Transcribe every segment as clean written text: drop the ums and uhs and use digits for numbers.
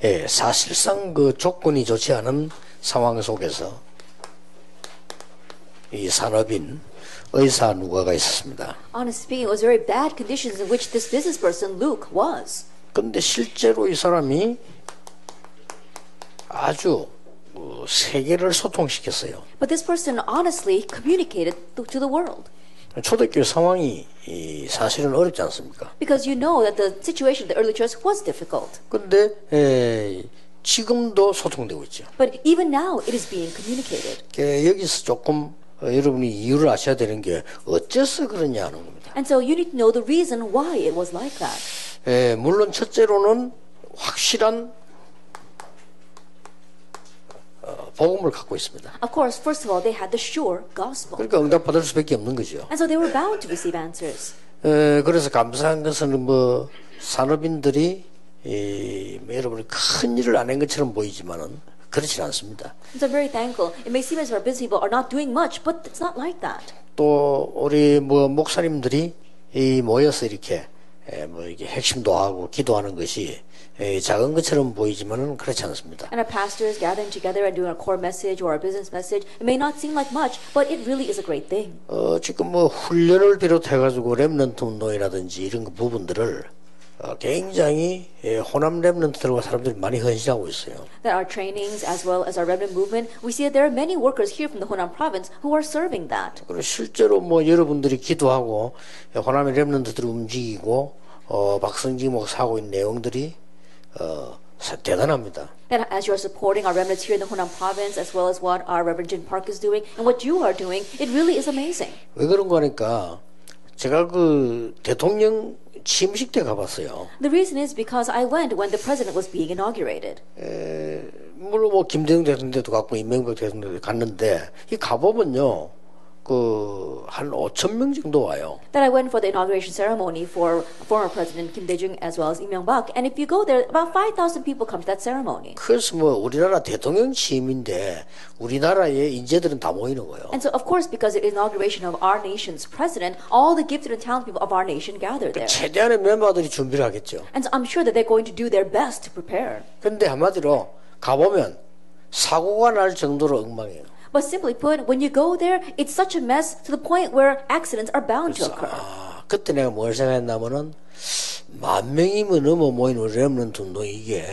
예, 사실상 그 조건이 좋지 않은 상황 속에서 이 산업인 의사 누가가 있었습니다. Honestly speaking, it was very bad conditions in which this business person, Luke, was. 근데 실제로 이 사람이 아주 세계를 소통시켰어요. But this person honestly communicated to the world. 초대교회 상황이 사실은 어렵지 않습니까? Because you know that the situation of the early church was difficult. 근데 지금도 소통되고 있죠. But even now, it is being communicated. 여기서 조금 여러분이 이유를 아셔야 되는 게 어째서 그러냐 하는 겁니다. And so you need to know the reason why it was like that. 물론 첫째로는 확실한 복음을 갖고 있습니다. Of course, first of all, they had the sure gospel. 그러니까 응답받을 수밖에 없는 거죠. And so they were bound to receive answers. 그래서 감사한 것은 산업인들이 여러분이 큰 일을 안 한 것처럼 보이지만은 그렇지 않습니다. And so I'm very thankful. It may seem as if our business people are not doing much, but it's not like that. 또 우리 목사님들이 모여서 이렇게 이게 핵심도 하고 기도하는 것이 작은 것처럼 보이지만은 그렇지 않습니다. And our pastors gathering together and doing our core message or our business message, it may not seem like much, but it really is a great thing. 지금 훈련을 비롯해 가지고 렘넌트 운동이라든지 이런 부분들을 굉장히 호남 렘넌트들과 사람들이 많이 헌신하고 있어요. That our trainings as well as our remnant movement, we see that there are many workers here from the Honam province who are serving that. 그리고 실제로 여러분들이 기도하고 호남의 렘넌트들을 움직이고 박성지 목사 하고 있는 내용들이 대단합니다. And as you are supporting our remnants here in the Honam province as well as what our Reverend Jin Park is doing and what you are doing, it really is amazing. 왜 그런 거 하니까 제가 대통령 취임식 때 가봤어요. The reason is because I went when the president was being inaugurated. 물론 김대중 대통령도 갔고 이명박 대통령도 갔는데 이 가보면요. 한 5천 명 정도 와요. That I went for the inauguration ceremony for former President Kim Dae-jung as well as Lee Myung-bak, and if you go there, about 5,000 people come to that ceremony. 그래서 우리나라 대통령 취임인데 우리나라의 인재들은 다 모이는 거예요. And so, of course, because it is inauguration of our nation's president, all the gifted and talented people of our nation gather there. 최대한의 멤버들이 준비를 하겠죠. And so I'm sure that they're going to do their best to prepare. 근데 한마디로 가보면 사고가 날 정도로 엉망이에요. But simply put, when you go there, it's such a mess to the point where accidents are bound to occur. 그때 내가 뭘 생각했냐면은 10,000명이면 넘어 모이는 렘넌트 운동 이게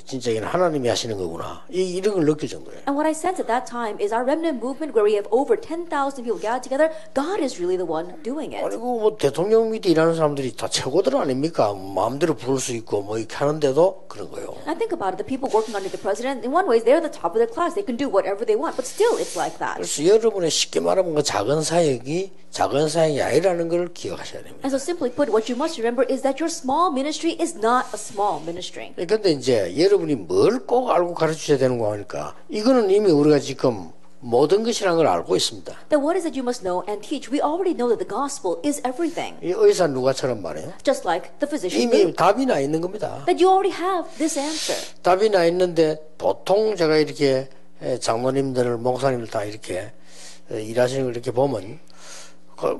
진짜 이건 하나님이 하시는 거구나. 이런 걸 느낄 정도예요. And what I sense at that time is our remnant movement, where we have over 10,000 people gathered together, God is really the one doing it. 그리고 대통령 밑에 일하는 사람들이 다 최고들 아닙니까? 마음대로 부를 수 있고 이렇게 하는데도 그런 거예요. I think about it, the people working under the president, in one way, they're the top of their class. They can do whatever they want, but still it's like that. 그래서 여러분의 쉽게 말하면 작은 사역이 아니라는 걸 기억하셔야 됩니다. And so simply put, what you must remember is that your small ministry is not a small ministry. 그런데 이제 여러분이 뭘 꼭 알고 가르쳐야 되는 거 하니까 이거는 이미 우리가 지금 모든 것이라는 걸 알고 있습니다. Then what is it you must know and teach? We already know that the gospel is everything. 이 의사 누가처럼 말해요. Just like the physician 이미 Luke. 답이 나 있는 겁니다. That you already have this answer. 답이 나 있는데 보통 제가 이렇게 장로님들, 목사님들 다 이렇게 일하시는 걸 이렇게 보면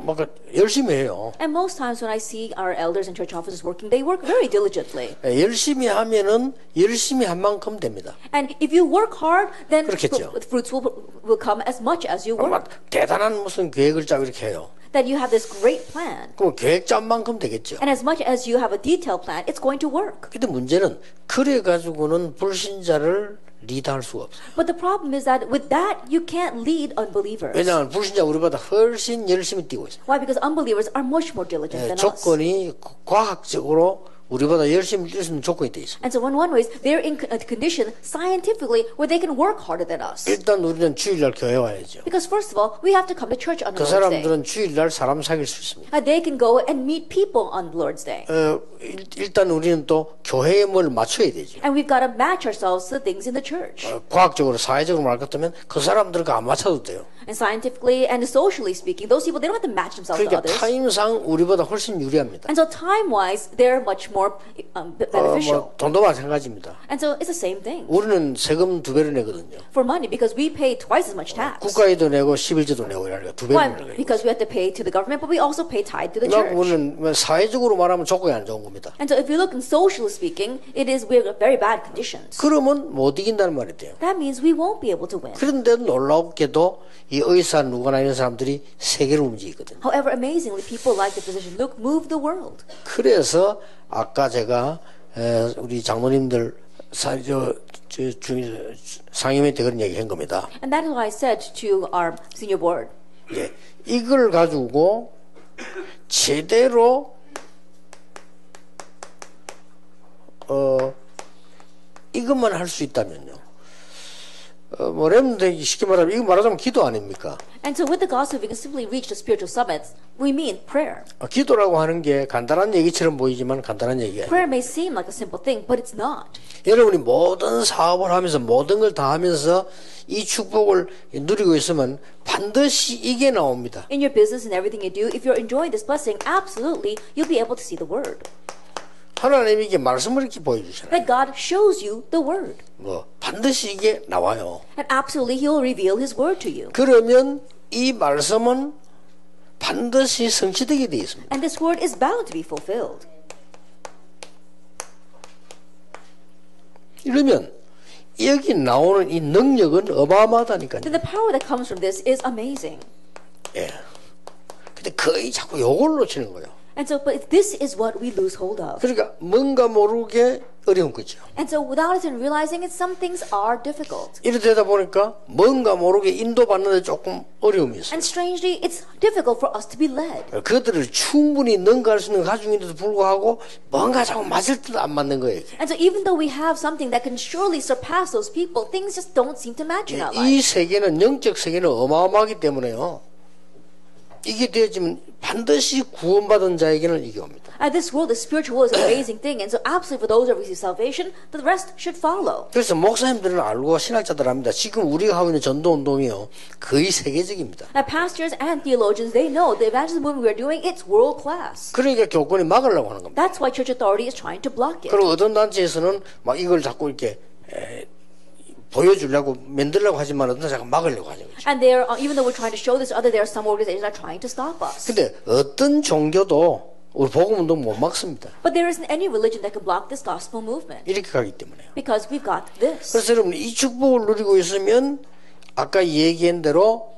막 열심히 해요. And most times when I see our elders and church officers working, they work very diligently. 열심히 하면은 열심히 한 만큼 됩니다. And if you work hard, then 그렇겠죠. fruits will come as much as you work. 막 대단한 무슨 계획을 짜고 이렇게 해요. That you have this great plan. 그럼 계획 짠 만큼 되겠죠. And as much as you have a detailed plan, it's going to work. 근데 문제는 그래 가지고는 불신자를 리드할 수가 없어요. But the problem is that with that, you can't lead unbelievers. 왜냐하면 불신자 우리보다 훨씬 열심히 뛰고 있어요. Why? Because unbelievers are much more diligent than us. 조건이 과학적으로 우리보다 열심히 뛸 수 있는 조건이 돼 있습니다. And so in one way, they're in a condition scientifically where they can work harder than us. 일단 우리는 주일날 교회 와야죠. Because first of all, we have to come to church on the 그 Lord's Day. 사람들은 주일날 사람 사귈 수 있습니다. They can go and meet people on the Lord's Day. 일단 우리는 또 교회에 뭘 맞춰야 되죠. And we've got to match ourselves to the things in the church. 과학적으로 사회적으로 말 같으면 그 사람들과 안 맞춰도 돼요. And scientifically and socially speaking, those people, they don't have to match themselves to 그러니까 others. 타임상 우리보다 훨씬 유리합니다. And so time-wise, they're much more beneficial. 돈도 마찬가지입니다. And so it's the same thing. 우리는 세금 2배로 내거든요. For money, because we pay twice as much tax. 국가에도 내고 11조도 내고 이러니까 2배로 Why? 내는 거예요. Because we have to pay to the government, but we also pay tithe to the 그러니까 church. 우리는 사회적으로 말하면 조건이 안 좋은 겁니다. And so if you look in socially speaking, we're very bad conditions. 그러면 못 이긴다는 말이 돼요. That means we won't be able to win. 그런데 놀랍게도 이 의사 누구나 이런 사람들이 세계를 움직이거든요. However, amazingly, people like the physician Luke move the world. 그래서 아까 제가 우리 장로님들 상임회 때 그런 얘기 한 겁니다. And that is what I said to our senior board. 예, 이걸 가지고 제대로 이것만 할 수 있다면요. 뭐 렘들 쉽게 말하면 이거 말하자면 기도 아닙니까? And so with the gospel, we can simply reach the spiritual summits. We mean prayer. 기도라고 하는 게 간단한 얘기처럼 보이지만 간단한 얘기가 아니에요. Prayer may seem like a simple thing, but it's not. 여러분이 모든 사업을 하면서 모든 걸 다 하면서 이 축복을 누리고 있으면 반드시 이게 나옵니다. In your business and everything you do, if you're enjoying this blessing, absolutely, you'll be able to see the word. 하나님이 이게 말씀을 이렇게 보여주잖아요. That God shows you the word. 뭐 반드시 이게 나와요. And absolutely, He'll reveal His word to you. 그러면 이 말씀은 반드시 성취되게 되어 있습니다. And this word is bound to be fulfilled. 이러면 여기 나오는 이 능력은 어마어마하다니까요. Then the power that comes from this is amazing. 예. 근데 거의 자꾸 요걸 놓치는 거예요. And so, but this is what we lose hold of. 그러니까 뭔가 모르게 어려운 거죠. And so, without us even realizing it, some things are difficult. 이렇게 되다 보니까 뭔가 모르게 인도받는데 조금 어려움이 있어요. And strangely, it's difficult for us to be led. 그들을 충분히 능가할 수 있는 가중인데도 불구하고 뭔가 자꾸 맞을 듯 안 맞는 거예요. 이게. And so, even though we have something that can surely surpass those people, things just don't seem to match in our 이 lives. 세계는 영적 세계는 어마어마하기 때문에요. 이게 되어지면 반드시 구원받은 자에게는 이게 옵니다. And this world, the spiritual world, is an amazing thing. And so, absolutely, for those who receive salvation, the rest should follow. 그래서 목사님들은 알고 신학자들 합니다. 지금 우리가 하고 있는 전도 운동이요 거의 세계적입니다. Now, pastors and theologians, they know the evangelism movement we are doing, it's world class. 그러니까 교권이 막으려고 하는 겁니다. That's why church authority is trying to block it. 그리고 어떤 단체에서는 막 이걸 자꾸 이렇게 보여주려고 만들려고 하지만 어떤 자꾸 막으려고 하죠. And they're, even though we're trying to show this to others, there are some organizations that are trying to stop us. 근데 어떤 종교도 우리 복음 운동 못 막습니다. But there isn't any religion that can block this gospel movement. 이렇게 가기 때문에요. Because we've got this. 그래서 여러분 이 축복을 누리고 있으면 아까 얘기한 대로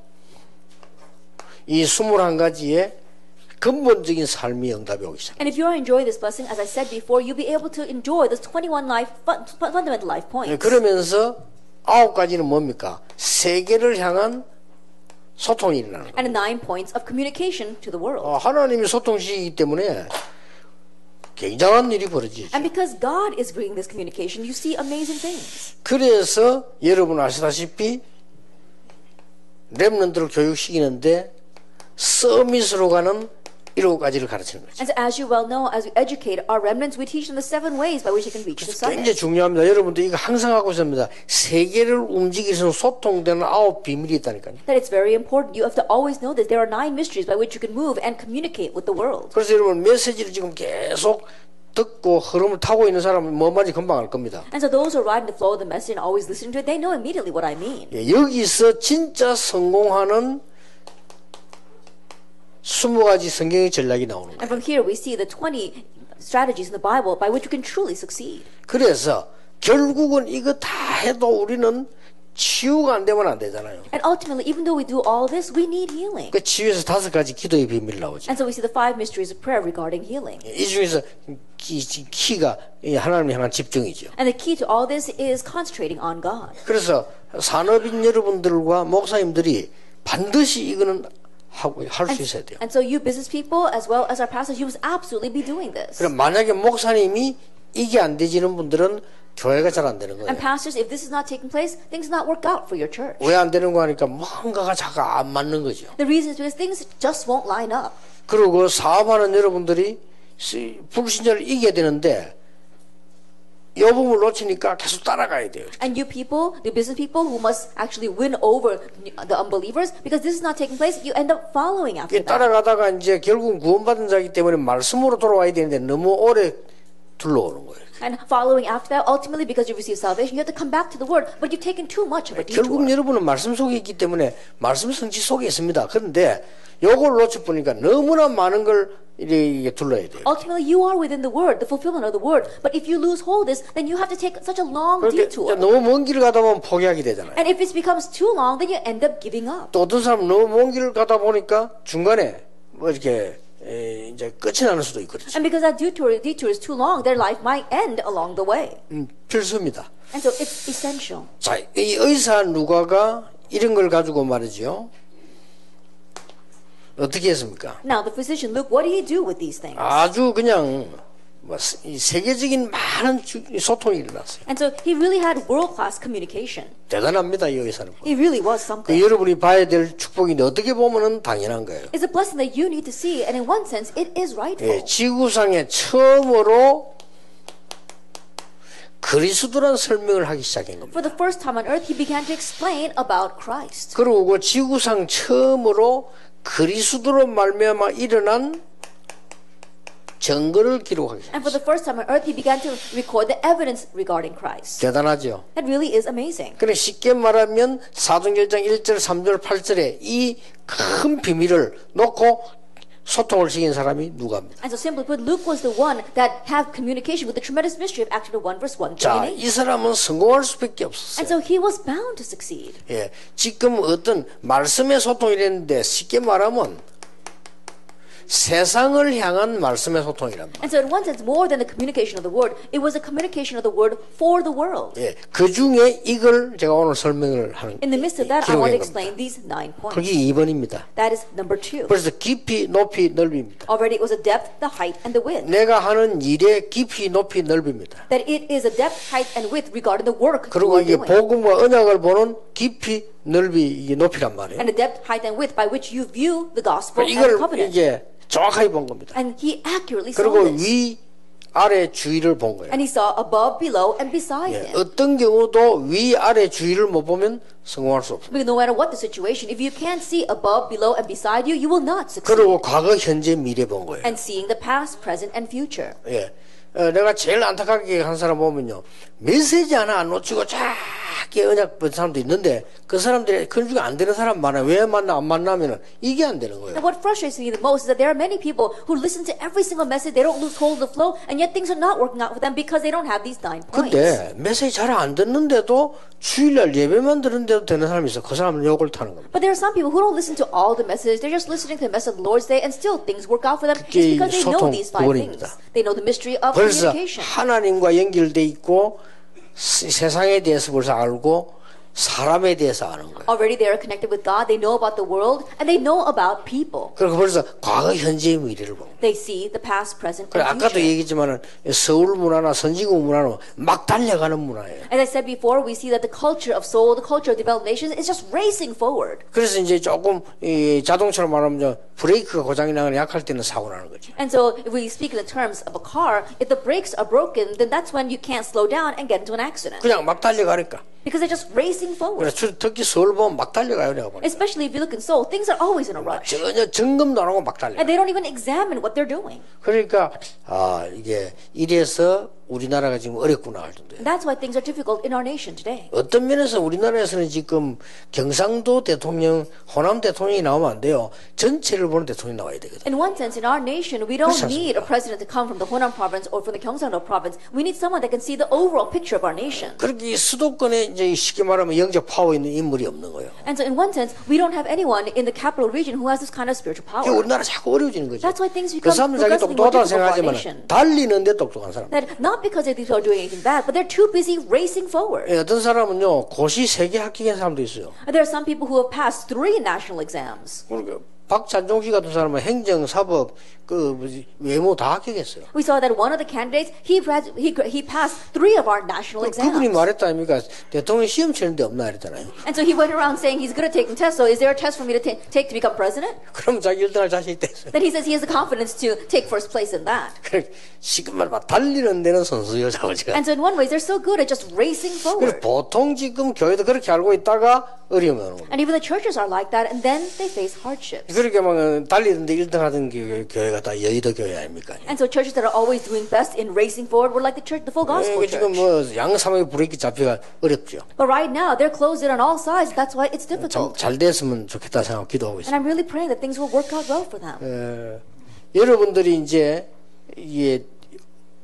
이 21가지의 근본적인 삶의 응답이 오기 시작합니다. And if you're enjoying this blessing, as I said before, you'll be able to enjoy those 21 fundamental life points. 그러면서 9가지는 뭡니까? 세계를 향한 소통이 일어나는 거예요. And 9 points of communication to the world. 하나님이 소통시이기 때문에 굉장한 일이 벌어지죠. And because God is bringing this communication, you see amazing things. 그래서 여러분 아시다시피 렘넌트를 교육시키는데 서밋으로 가는 7가지를 가르치는 거죠. And so, as you well know, as we educate our remnants, we teach them the 7 ways by which they can reach the 굉장히 summit. 중요합니다. 여러분도 이거 항상 하고 있습니다. 세계를 움직이는 소통되는 9 비밀이 있다니까요. That it's very important. You have to always know that there are 9 mysteries by which you can move and communicate with the world. 그래서 여러분 메시지를 지금 계속 듣고 흐름을 타고 있는 사람은 뭐 말인지 금방 알 겁니다. And so those who are riding the flow of the message and always listening to it, they know immediately what I mean. 여기서 진짜 성공하는 20가지 성경의 전략이 나오는 And 거예요. from here we see the 20 strategies in the Bible by which you can truly succeed. 그래서 결국은 이거 다 해도 우리는 치유가 안 되면 안 되잖아요. And ultimately, even though we do all this, we need healing. 그 치유에서 5가지 기도의 비밀 나오죠. And so we see the 5 mysteries of prayer regarding healing. 이 중에서 키가 하나님을 향한 집중이죠. And the key to all this is concentrating on God. 그래서 산업인 여러분들과 목사님들이 반드시 이거는 할 수 있어야 돼요. And so you business people, as well as our pastors, you must absolutely be doing this. 그럼 만약에 목사님이 이게 안 되지는 분들은 교회가 잘 안 되는 거예요. And pastors, if this is not taking place, things not work out for your church. 왜 안 되는 거 하니까 뭔가가 자꾸 안 맞는 거죠. The reason is because things just won't line up. 그리고 그 사업하는 여러분들이 불신자를 이겨야 되는데 이 부분을 놓치니까 계속 따라가야 돼요. And you people, the business people who must actually win over the unbelievers, because this is not taking place, you end up following after that. 따라가다가 이제 결국은 구원받은 자이기 때문에 말씀으로 돌아와야 되는데 너무 오래 둘러오는 거예요. And following after that, ultimately because you receive salvation, you have to come back to the Word, but you've taken too much of a 결국 detour. 여러분은 말씀 속에 있기 때문에 말씀 성취 속에 있습니다. 그런데 요걸 놓쳐보니까 너무나 많은 걸 이렇게 둘러야 돼요. Ultimately, you are within the Word, the fulfillment of the Word. But if you lose hold of this, then you have to take such a long 그렇게 detour. 너무 먼 길을 가다 보면 포기하게 되잖아요. And if it becomes too long, then you end up giving up. 또 어떤 사람은 너무 먼 길을 가다 보니까 중간에 뭐 이렇게 이제 끝이 나는 수도 있고 그렇죠. And because that detour is too long, their life might end along the way. 필수입니다. And so it's essential. 자, 이 의사 누가가 이런 걸 가지고 말이죠. 어떻게 했습니까? Now, the physician Luke, what did he do with these things? 아주 그냥 뭐 세계적인 많은 소통이 일어났어요. And so he really had world-class communication. 대단합니다, 이 의사는. He really was 그 something. 여러분이 봐야 될 축복인데 어떻게 보면은 당연한 거예요. It's a blessing that you need to see, and in one sense, it is rightful. 예, 지구상에 처음으로 그리스도란 설명을 하기 시작한 겁니다. For the first time on earth, he began to explain about Christ. 그리고 그 지구상 처음으로 그리스도로 말미암아 일어난 증거를 기록하기 And for 시작했어요. the first time on earth, he began to record the evidence regarding Christ. 대단하죠. That really is amazing. 그래 쉽게 말하면 사도행전 1장 1절 3절 8절에 이 큰 비밀을 놓고 소통을 시킨 사람이 누가입니다. And so simply put, Luke was the one that had communication with the tremendous mystery of Acts 1 verse 1 through 자, 8. 이 사람은 성공할 수밖에 And 없었어요. so he was bound to succeed. 예, 지금 어떤 말씀의 소통이 됐는데 쉽게 말하면 세상을 향한 말씀의 소통이랍니다. And so in one sense, more than the communication of the word, it was a communication of the word for the world. 예, 그 중에 이걸 제가 오늘 설명을 하는 In the midst of that, I want 기록한 to 겁니다. explain these 9 points. 그게 2번입니다. That is number 2. 그래서 깊이, 높이, 넓이입니다. Already it was a depth, the height, and the width. 내가 하는 일의 깊이, 높이, 넓이입니다. That it is a depth, height, and width regarding the work you 그리고 are 이게 doing. 복음과 언약을 보는 깊이, 넓이, 이게 높이란 말이에요. And the depth, height, and width by which you view the gospel and the 이걸 covenant. 이제 정확하게 본 겁니다. And he accurately saw 그리고 this. 위, 아래, 주위를 본 거예요. And he saw above, below, and beside 예, him. 어떤 경우도 위, 아래, 주위를 못 보면 성공할 수 없어요. Because no matter what the situation, if you can't see above, below, and beside you, you will not succeed. 그리고 과거, 현재, 미래 본 거예요. And seeing the past, present, and future. 예. 내가 제일 안타깝게 한 사람 보면요. 메시지 하나 안 놓치고 작게 언약 본 사람도 있는데 그 사람들이 그런 중에 안 되는 사람 많아요. 왜 만나 안 만나면은 이게 안 되는 거예요. And what frustrates me the most is that there are many people who listen to every single message, they don't lose hold of the flow, and yet things are not working out for them because they don't have these 9 points. 근데 메시지 잘 안 듣는데도 주일날 예배만 들은데도 되는 사람이 있어. 그 사람은 욕을 타는 겁니다. But there are some people who don't listen to all the messages, they're just listening to the message of the Lord's Day, and still things work out for them. It's 그게 because they know 소통 these 5 부분입니다. things. They know the mystery of 벌써 communication. 하나님과 연결돼 있고 세상에 대해서 벌써 알고 사람에 대해서 아는 거예요. Already they are connected with God, they know about the world, and they know about people. 그리고 벌써 과거, 현재의 미래를 보고. They see the past, present, 그래 and 아까도 future. 얘기했지만은 서울 문화나 선진국 문화는 막 달려가는 문화예요. As I said before, we see that the culture of Seoul, the culture of developed nations, is just racing forward. 그래서 이제 조금 이 자동차로 말하면 브레이크가 고장이 나거나 약할 때는 사고 나는 거죠. And so, if we speak in the terms of a car, if the brakes are broken, then that's when you can't slow down and get into an accident. 그냥 막 달려가니까. Because they're just racing forward. 그래 특히 서울 보면 막 달려가요 내가 보니까. Especially if you look in Seoul, things are always in a rush. 전혀 점검도 안 하고 막 달려. And they don't even examine what they're doing. 그러니까 이게 이래서 우리나라가 지금 어렵구나 할 정도예요. And that's why things are difficult in our nation today. 어떤 면에서 우리나라에서는 지금 경상도 대통령, 호남 대통령이 나오면 안 돼요. 전체를 보는 대통령이 나와야 되거든. In one sense, in our nation, we don't 그렇지 need a 않습니까? president to come from the Honan province or from the Gyeongsang-do province. We need someone that can see the overall picture of our nation. 그렇게 수도권에 이제 쉽게 말하면 영적 파워 있는 인물이 없는 거예요. And so, in one sense, we don't have anyone in the capital region who has this kind of spiritual 그게 power. 우리나라 자꾸 어려워지는 거죠. That's why things 그 become 사람들 자기 progressively more 똑똑하다고 difficult for our 생각하지만 nation. 달리는데 똑똑한 사람. That not because they are doing anything bad, but they're too busy racing forward. 예, 어떤 사람은요 고시 3개 합격한 사람도 있어요. And there are some people who have passed 3 national exams. 그러니까 박찬종 씨 같은 사람은 행정, 사법, 외모 다 합격했어요. We saw that one of the candidates, he passed 3 of our national 그분이 exams. 말했다 아닙니까? 대통령 시험 치는데 없나 이랬잖아요. And so he went around saying he's good at taking tests, so is there a test for me to take to become president? 그럼 자기 1등할 자신 있다 했어요. Then he says he has the confidence to take first place in that. 그러니까 지금 말만 달리는 데는 선수요, 자기가. And so in one way, they're so good at just racing 그래서 forward. 보통 지금 교회도 그렇게 알고 있다가 어려움이 오는 겁니다. And even the churches are like that, and then they face hardships. 그렇게 막 달리는데 1등 하던 교회가 다 여의도 교회 아닙니까? And so churches that are always doing best in racing forward were like the church, the full gospel 지금 church. 뭐 양삼하게 브레이크 잡기가 어렵죠. But right now, they're closed in on all sides. That's why it's difficult. 잘 됐으면 좋겠다 생각하고 기도하고 And 있습니다. I'm really praying that things will work out well for them. 여러분들이 이제 이게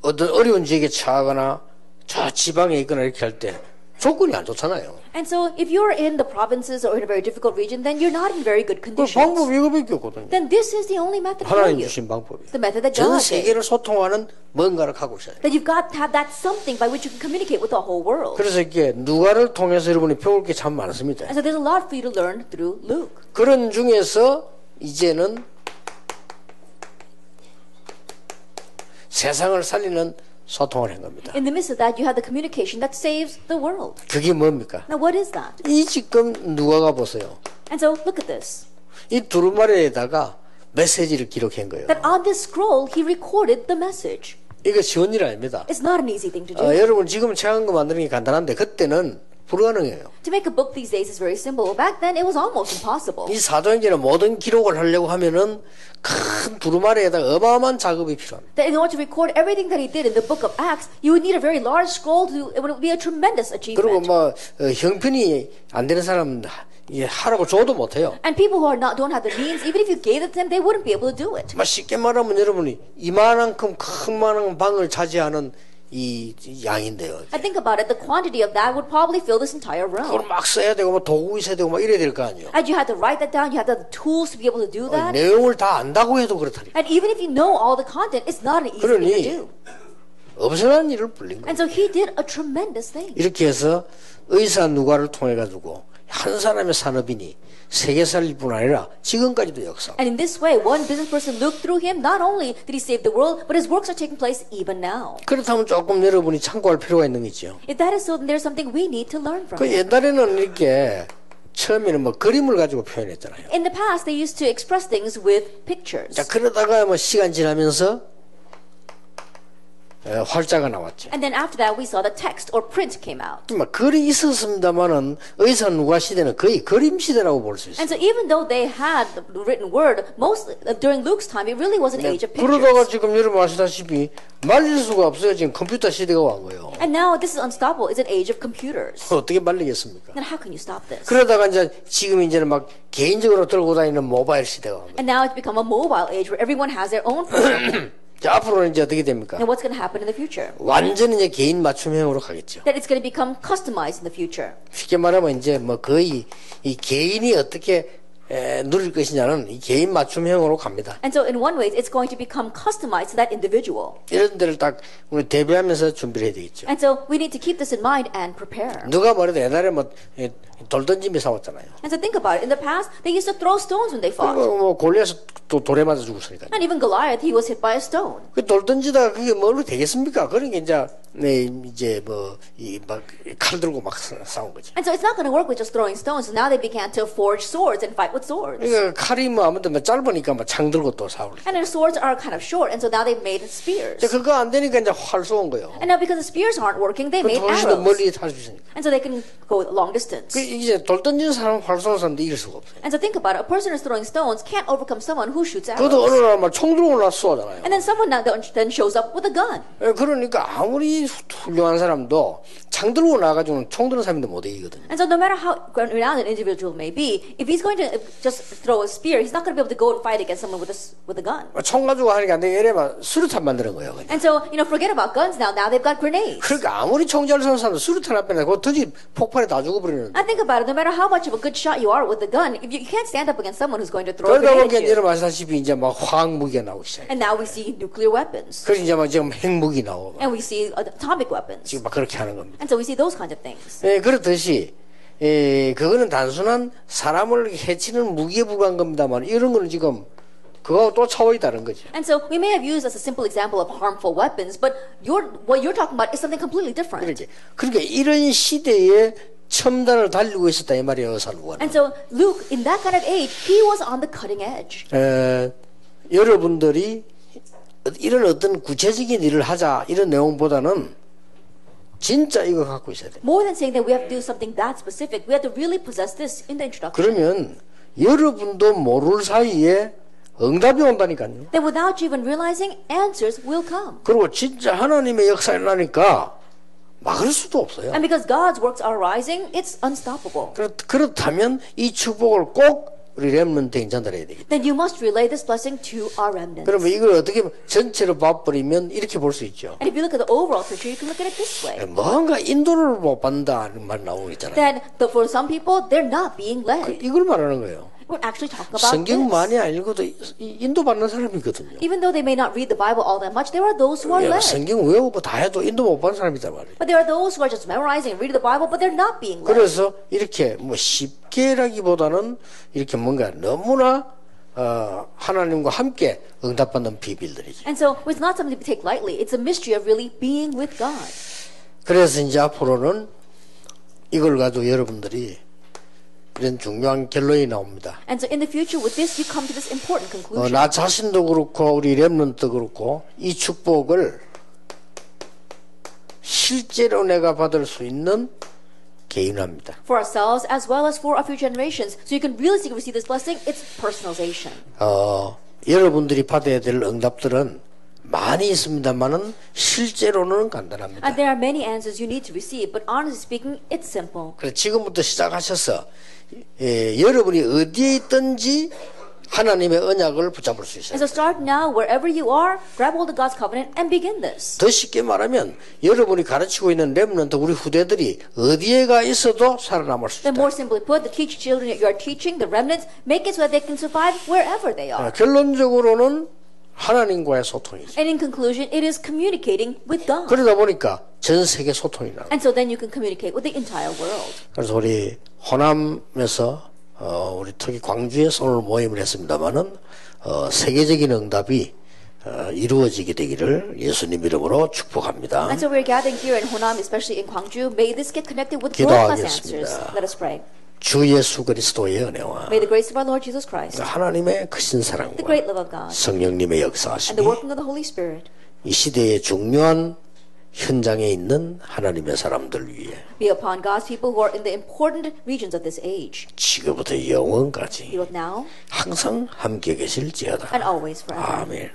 어떤 어려운 지역에 처하거나 저 지방에 있거나 이렇게 할 때 조건이 안 좋잖아요. And so if you're in the provinces or in a very difficult region, then you're not in very good 그 conditions. 방법이 이거밖에 없거든요. Then this is the only method for 하나님 you. 주신 방법이. The method that 전 God gave. 세계를 소통하는 뭔가를 갖고 있어야 돼요. That you've got to have that something by which you can communicate with the whole world. 그래서 이게 누가를 통해서 여러분이 배울 게 참 많습니다. And so there's a lot for you to learn through Luke. 그런 중에서 이제는 세상을 살리는 소통을 한 겁니다. In the midst of that, you have the communication that saves the world. 그게 뭡니까? Now, what is that? 이 지금 누가가 보세요. And so look at this. 이 두루마리에다가 메시지를 기록한 거예요. That on this scroll, he recorded the message. 이거 쉬운 일 아닙니다. It's not an easy thing to do. 여러분 지금 책 한 거 만드는 게 간단한데 그때는 불가능해요. To make a book these days is very simple. Back then, it was almost impossible. 이 사도행전의 모든 기록을 하려고 하면은 큰 두루마리에다가 어마어마한 작업이 필요합니다. That in order to record everything that he did in the book of Acts, you would need a very large scroll. It would be a tremendous 그리고 achievement. 뭐 형편이 안 되는 사람은 하라고 줘도 못해요. And people who don't have the means, even if you gave it to them, they wouldn't be able to do it. 쉽게 말하면 여러분이 이만큼 큰 만한 방을 차지하는 이 양인데요. And think about it, the quantity of that would probably fill this entire room. 그걸 막 써야 되고 뭐 도구 있어야 되고 막 이래야 될 거 아니에요. And you had to write that down, you had the tools to be able to do that. 내용을 다 안다고 해도 그렇다니. And even if you know all the content, it's not an easy thing to 그러니 do. 엄청난 일을 불린 거예요. And so he did a tremendous thing. 이렇게 해서 의사 누가를 통해 가지고 한 사람의 산업인이 세계 살릴 뿐 아니라 지금까지도 역사. And in this way, one business person looked through him. Not only did he save the world, but his works are taking place even now. 그렇다면 조금 여러분이 참고할 필요가 있는 게 있죠. If that is so, then there's something we need to learn from 그 him. 옛날에는 이렇게 처음에는 뭐 그림을 가지고 표현했잖아요. In the past, they used to express things with pictures. 자 그러다가 뭐 시간 지나면서 활자가 나왔죠. And then after that, we saw the text or print came out. 막 글이 있었습니다만은 의사 누가 시대는 거의 그림 시대라고 볼 수 있어요. And so even though they had the written word, most during Luke's time, it really was an age of 그러다가 pictures. 지금 여러분 아시다시피 말릴 수가 없어요. 지금 컴퓨터 시대가 온 거예요. And now this is unstoppable. It's an age of computers. 어떻게 말리겠습니까? Then how can you stop this? 그러다가 이제 지금 이제는 막 개인적으로 들고 다니는 모바일 시대가 온 거예요. And now it's become a mobile age where everyone has their own phone. 자, 앞으로는 이제 어떻게 됩니까? Now what's going to happen in the future? 완전히 이제 개인 맞춤형으로 가겠죠. That it's going to become customized in the future. 쉽게 말하면 이제 뭐 거의 이 개인이 어떻게 누릴 것이냐는 이 개인 맞춤형으로 갑니다. And so in one way, it's going to become customized to that individual. 이런 데를 딱 우리 대비하면서 준비를 해야 되겠죠. And so we need to keep this in mind and prepare. 누가 뭐래도 옛날에 뭐 돌 던짐이 싸웠잖아요. And so think about it. In the past, they used to throw stones when they fought. 그리고 뭐 골리앗 또 돌에 맞아 죽었으니까. And even Goliath, he was hit by a stone. 그 돌 던지다가 그게 뭘로 되겠습니까? 그러니까 이제 뭐 이 막 칼 들고 막 싸운 거지. And so it's not going to work with just throwing stones. So now they began to forge swords and fight with swords. 그러니까 칼이 뭐 아무튼 뭐 짧으니까 뭐 창 들고 또 싸우고. And their swords are kind of short, and so now they've made spears. 그거 안 되니까 이제 활 쏘은 거예요. And now because the spears aren't working, they made 훨씬 더 arrows. 멀리 탈 수 있으니까. And so they can go long distance. 그 이제 돌 던지는 사람 활 쏘는 사람도 이길 수가 없어요. And so think about it. A person who's throwing stones can't overcome someone who shoots 그것도 arrows. 어느 날 막 총 들고 나 쏘잖아요. And then someone now then shows up with a gun. 그러니까 아무리 훌륭한 사람도 창 들고 나가지고는 총 드는 사람인데 못 이기거든요. And so no matter how renowned an individual may be, if he's going to just throw a spear, he's not going to be able to go and fight against someone with a gun. 총 가지고 하니까 안 되게 이래만 수류탄 만드는 거예요. 그냥. And so, forget about guns now. Now they've got grenades. 그러니까 아무리 총 잘 쏘는 사람도 수류탄 앞에 그거 던지 폭발에 다 죽어버리는데. And think about it. No matter how much of a good shot you are with a gun, if you can't stand up against someone who's going to throw a 그러다 grenade 보니까 at you. 여러분 아시다시피 이제 막 화학 무기가 나오기 시작해요. And now we see nuclear weapons. 그래서 이제 막 지금 핵무기 나오고 And we see atomic weapons. 지금 막 그렇게 하는 겁니다. And so we see those kinds of things. 그렇듯이 그거는 단순한 사람을 해치는 무기에 불과한 겁니다만 이런 거는 지금 그거하고 또 차원이 다른 거죠. And so we may have used as a simple example of harmful weapons, but what you're talking about is something completely different. 그러니까 이런 시대에 첨단을 달리고 있었다 이 말이에요. 의사 누가는. And so Luke, in that kind of age, he was on the cutting edge. 여러분들이 이런 어떤 구체적인 일을 하자 이런 내용보다는 진짜 이거 갖고 있어야 돼. More than saying that we have to do something that specific, we have to really possess this in the introduction. 그러면 여러분도 모를 사이에 응답이 온다니까요. Then without you even realizing, answers will come. 그리고 진짜 하나님의 역사를 나니까 막을 수도 없어요. And because God's works are rising, it's unstoppable. 그렇다면 이 축복을 꼭 우리 렘넌트 인자들에게 되겠다. Then you must relay this blessing to our remnants. 그러면 이걸 어떻게 전체로 봐버리면 이렇게 볼 수 있죠. And if you look at the overall picture, you can look at it this way. 뭔가 인도를 못 받는다는 말 나오고 있잖아요. Then for some people, they're not being led. 이걸 말하는 거예요. We're actually talking about 성경 this. 많이 알고도 인도 받는 사람이거든요. Even though they may not read the Bible all that much, there are those who are led. 성경 외우고 다 해도 인도 못 받는 사람이단 말이에요. But there are those who are just memorizing and reading the Bible, but they're not being led. 그래서 이렇게 뭐 쉽게라기보다는 이렇게 뭔가 너무나 하나님과 함께 응답받는 비밀들이죠. And so it's not something to take lightly. It's a mystery of really being with God. 그래서 이제 앞으로는 이걸 가지고 여러분들이 이런 중요한 결론이 나옵니다. And so in the future, with this, you come to this important conclusion. 나 자신도 그렇고 우리 렘넌트도 그렇고 이 축복을 실제로 내가 받을 수 있는 개인화입니다. For ourselves as well as for our future generations. So you can really receive this blessing. It's personalization. 여러분들이 받아야 될 응답들은 많이 있습니다만은 실제로는 간단합니다. And there are many answers you need to receive, but honestly speaking, it's simple. 그래서 지금부터 시작하셔서 여러분이 어디에 있든지 하나님의 언약을 붙잡을 수 있어요. And so start now, wherever you are, grab hold of God's covenant and begin this. 더 쉽게 말하면 여러분이 가르치고 있는 렘넌트 우리 후대들이 어디에 가 있어도 살아남을 수 Then 있다. more simply put, the teach children that you are teaching, the remnants, make it so that they can survive wherever they are. 결론적으로는 하나님과의 소통이죠. And in conclusion, it is communicating with God. 그러다 보니까 전 세계 소통이 나요. And so then you can communicate with the entire world. 그래서 우리 호남에서 우리 특히 광주에서 오늘 모임을 했습니다마는 세계적인 응답이 이루어지게 되기를 예수님 이름으로 축복합니다. And so we're gathering here in Honam, especially in Gwangju. May this get connected with world-class answers. Let us pray. 주 예수 그리스도의 은혜와 May the grace of our Lord Jesus Christ, 하나님의 크신 the 사랑과 great love of God, 성령님의 and 역사하심이 the working of the Holy Spirit 이 시대의 중요한 현장에 있는 하나님의 사람들 위해 be upon God's people who are in the important regions of this age, 지금부터 be 영원까지 with now 항상 함께 계실지어다. and always forever. 아멘.